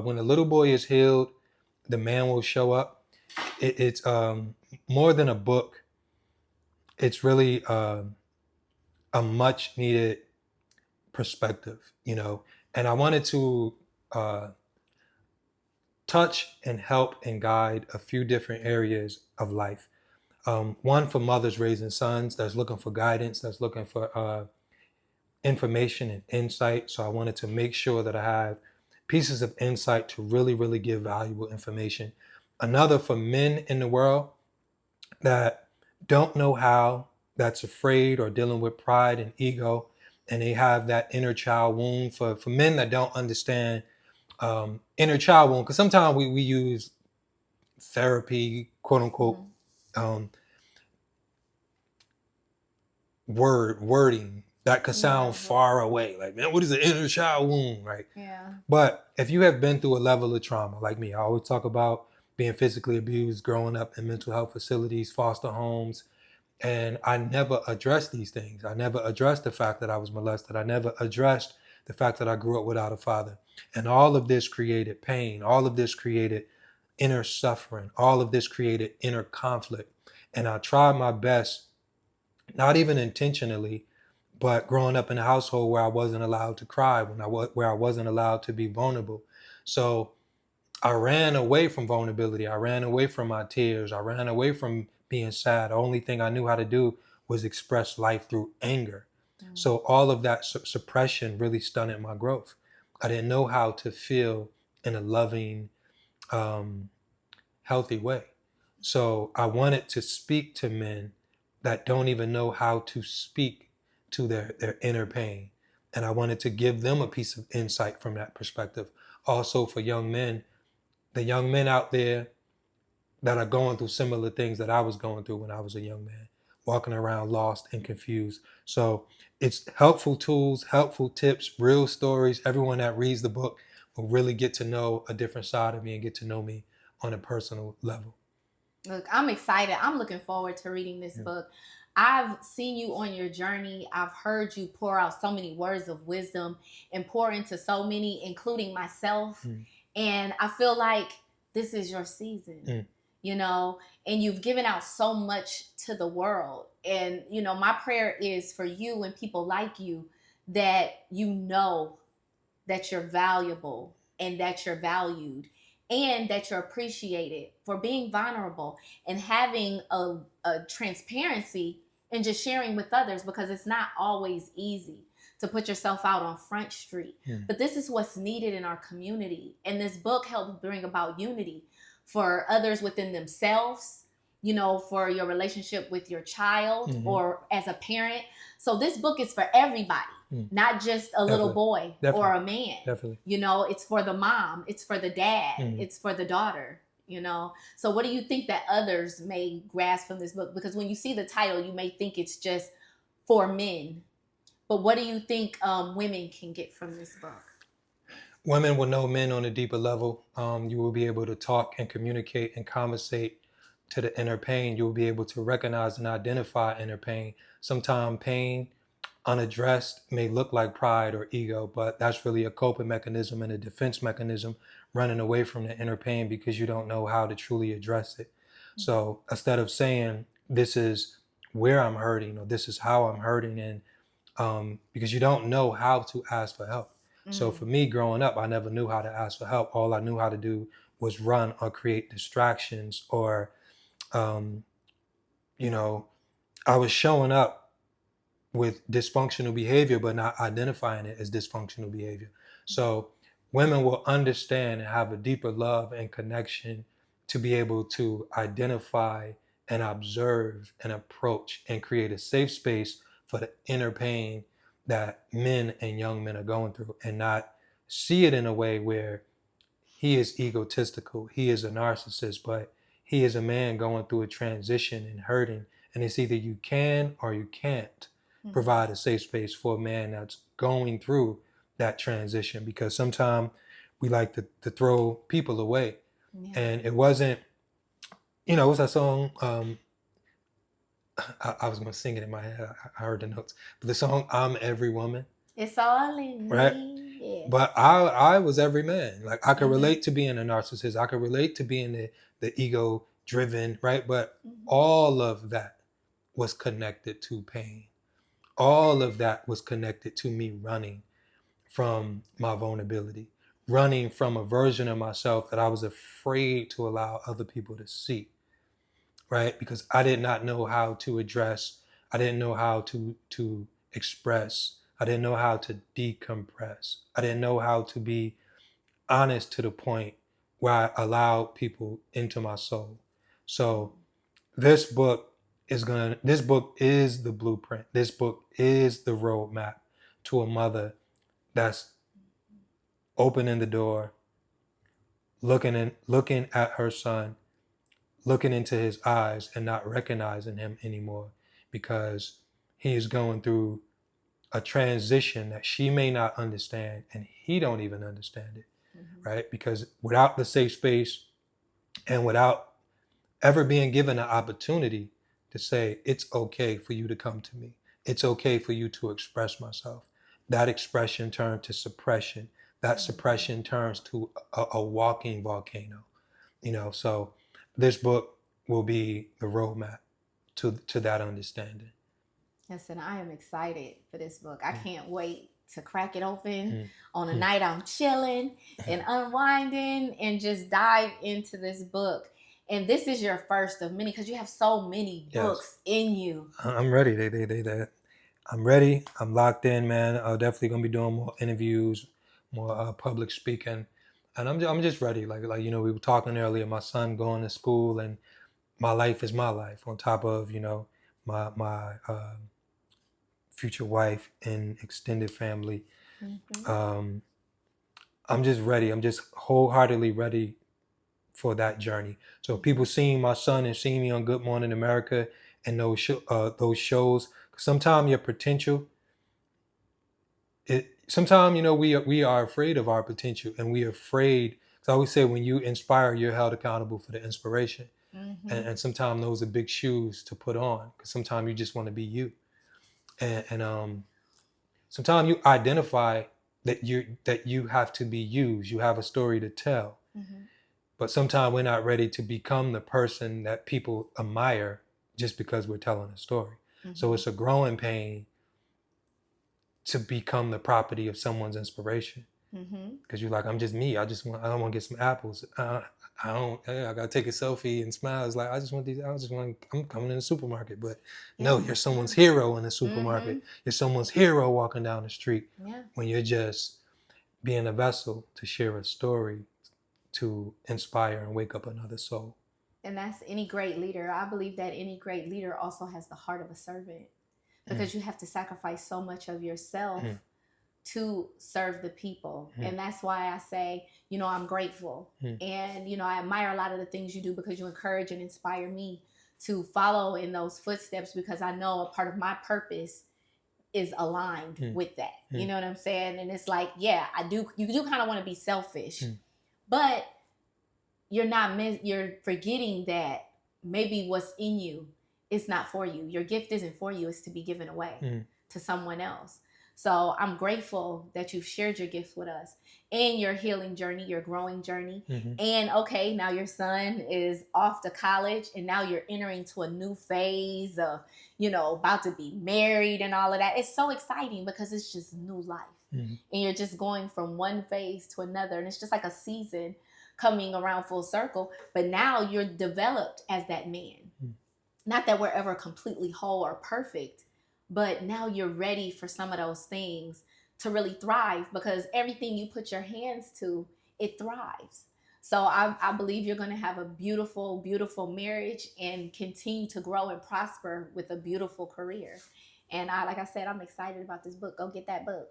When a little boy is healed, the man will show up. It's more than a book. It's really a much needed perspective, and I wanted to uh, touch and help and guide a few different areas of life. One for mothers raising sons that's looking for guidance, that's looking for information and insight. So I wanted to make sure that I have pieces of insight to really, really give valuable information. Another for men in the world that don't know how, that's afraid or dealing with pride and ego, and they have that inner child wound. For men that don't understand inner child wound, because sometimes we use therapy, quote unquote, wording that could sound far away. Like, man, what is an inner child wound, right? Yeah. But if you have been through a level of trauma, like me, I always talk about being physically abused, growing up in mental health facilities, foster homes, and I never addressed these things. I never addressed the fact that I was molested. I never addressed the fact that I grew up without a father. And all of this created pain. All of this created inner suffering. All of this created inner conflict. And I tried my best, not even intentionally, but growing up in a household where I wasn't allowed to cry, where I wasn't allowed to be vulnerable. So I ran away from vulnerability. I ran away from my tears. I ran away from being sad. The only thing I knew how to do was express life through anger. So all of that suppression really stunted my growth. I didn't know how to feel in a loving, healthy way. So I wanted to speak to men that don't even know how to speak to their inner pain. And I wanted to give them a piece of insight from that perspective. Also for young men, the young men out there that are going through similar things that I was going through when I was a young man, walking around lost and confused. So it's helpful tools, helpful tips, real stories. Everyone that reads the book will really get to know a different side of me and get to know me on a personal level. Look, I'm excited. I'm looking forward to reading this book. I've seen you on your journey. I've heard you pour out so many words of wisdom and pour into so many, including myself. And I feel like this is your season, and you've given out so much to the world. And, my prayer is for you and people like you that that you're valuable and that you're valued and that you're appreciated for being vulnerable and having a transparency and just sharing with others, because it's not always easy to put yourself out on Front Street. But this is what's needed in our community. And this book helps bring about unity for others within themselves, for your relationship with your child or as a parent. So this book is for everybody. Not just a little boy or a man. Definitely. It's for the mom. It's for the dad. It's for the daughter. So what do you think that others may grasp from this book? Because when you see the title, you may think it's just for men. But what do you think women can get from this book? Women will know men on a deeper level. You will be able to talk and communicate and conversate to the inner pain. You will be able to recognize and identify inner pain. Sometimes pain unaddressed may look like pride or ego, but that's really a coping mechanism and a defense mechanism, running away from the inner pain because you don't know how to truly address it. So instead of saying this is where I'm hurting or this is how I'm hurting, and because you don't know how to ask for help. So for me growing up, I never knew how to ask for help. All I knew how to do was run or create distractions, or I was showing up with dysfunctional behavior, but not identifying it as dysfunctional behavior. So women will understand and have a deeper love and connection to be able to identify and observe and approach and create a safe space for the inner pain that men and young men are going through, and not see it in a way where he is egotistical, he is a narcissist, but he is a man going through a transition and hurting. And it's either you can or you can't provide a safe space for a man that's going through that transition, because sometimes we like to throw people away. And it wasn't, what's that song? I was going to sing it in my head. I heard the notes. But the song, I'm Every Woman. It's all in right? me. Yeah. But I was every man. Like I could Mhm. relate to being a narcissist. I could relate to being the ego driven, right? But Mhm. all of that was connected to pain. All of that was connected to me running from my vulnerability, running from a version of myself that I was afraid to allow other people to see, right? Because I did not know how to address, I didn't know how to express, I didn't know how to decompress, I didn't know how to be honest to the point where I allowed people into my soul. So this book this book is the blueprint. This book is the roadmap to a mother that's opening the door, looking at her son, looking into his eyes and not recognizing him anymore because he is going through a transition that she may not understand and he don't even understand it, Mhm. right? Because without the safe space and without ever being given an opportunity to say it's okay for you to come to me, it's okay for you to express myself, that expression turned to suppression, that suppression turns to a walking volcano, so this book will be the roadmap to that understanding. Listen, I am excited for this book. I can't wait to crack it open Mm. on a Mm. night I'm chilling and unwinding and just dive into this book. And this is your first of many because you have so many Yes, books in you. I'm ready. I'm ready. I'm locked in, man. I'm definitely gonna be doing more interviews, more public speaking, and I'm just ready. Like we were talking earlier. My son going to school, and my life is my life. On top of my future wife and extended family. Mhm. Um, I'm just ready. I'm just wholeheartedly ready for that journey. So people seeing my son and seeing me on Good Morning America and those shows, sometimes your potential, sometimes we are afraid of our potential and we are afraid. So I always say when you inspire, you're held accountable for the inspiration, Mhm. and sometimes those are big shoes to put on because sometimes you just want to be you, and sometimes you identify that you have to be used. You have a story to tell, Mhm. but sometimes we're not ready to become the person that people admire just because we're telling a story. So Mhm. it's a growing pain to become the property of someone's inspiration Mhm. because you're like, I'm just me. I don't want to get some apples. I don't. I gotta take a selfie and smile. It's like I just want these. I just want. I'm coming in the supermarket, but no, Yeah. you're someone's hero in the supermarket. Mhm. You're someone's hero walking down the street Yeah. when you're just being a vessel to share a story to inspire and wake up another soul. And that's any great leader. I believe that any great leader also has the heart of a servant Mm, because you have to sacrifice so much of yourself mm, to serve the people. mm, And that's why I say, I'm grateful. mm, And, I admire a lot of the things you do because you encourage and inspire me to follow in those footsteps because I know a part of my purpose is aligned mm, with that. You mm, know what I'm saying? And it's like, yeah, you do kind of want to be selfish, mm, but you're forgetting that maybe what's in you is not for you. Your gift isn't for you, it's to be given away mm, to someone else. So I'm grateful that you've shared your gifts with us and your healing journey, your growing journey. mhm, And okay, now your son is off to college and now you're entering to a new phase of, about to be married and all of that. It's so exciting because it's just new life. mhm, And you're just going from one phase to another. And it's just like a season coming around full circle. But now you're developed as that man. mm. Not that we're ever completely whole or perfect, but now you're ready for some of those things to really thrive because everything you put your hands to, it thrives. So I believe you're going to have a beautiful, beautiful marriage and continue to grow and prosper with a beautiful career. And like I said, I'm excited about this book. Go get that book.